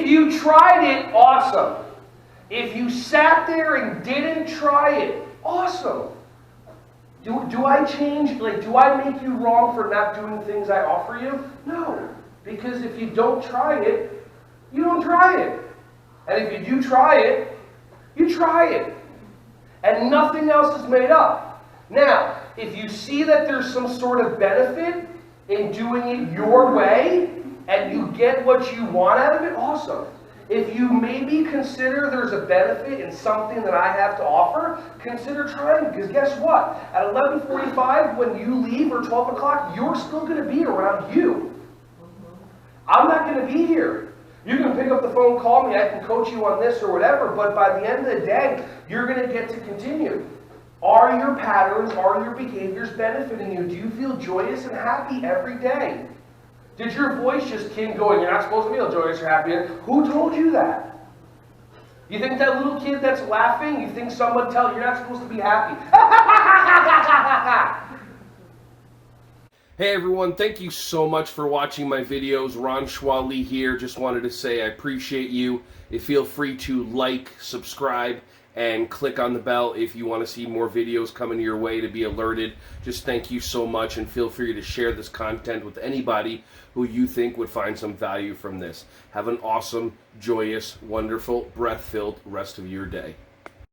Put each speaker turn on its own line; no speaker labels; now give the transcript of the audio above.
If you tried it, awesome. If you sat there and didn't try it, awesome. Do I change, do I make you wrong for not doing things I offer you? No. Because if you don't try it, you don't try it. And if you do try it, you try it. And nothing else is made up. Now, if you see that there's some sort of benefit in doing it your way, and you get what you want out of it, awesome. If you maybe consider there's a benefit in something that I have to offer, consider trying. Because guess what? At 11:45, when you leave, or 12 o'clock, you're still going to be around you. I'm not going to be here. You can pick up the phone, call me, I can coach you on this or whatever, but by the end of the day, you're going to get to continue. Are your patterns, are your behaviors benefiting you? Do you feel joyous and happy every day? Did your voice just keep going, you're not supposed to feel joyous or happy? Who told you that? You think that little kid that's laughing, you think someone tell you you're not supposed to be happy?
Hey everyone, thank you so much for watching my videos. Ron Schwally here. Just wanted to say I appreciate you. Feel free to like, subscribe, and click on the bell if you want to see more videos coming your way to be alerted. Just thank you so much, and feel free to share this content with anybody who you think would find some value from this. Have an awesome, joyous, wonderful, breath-filled rest of your day.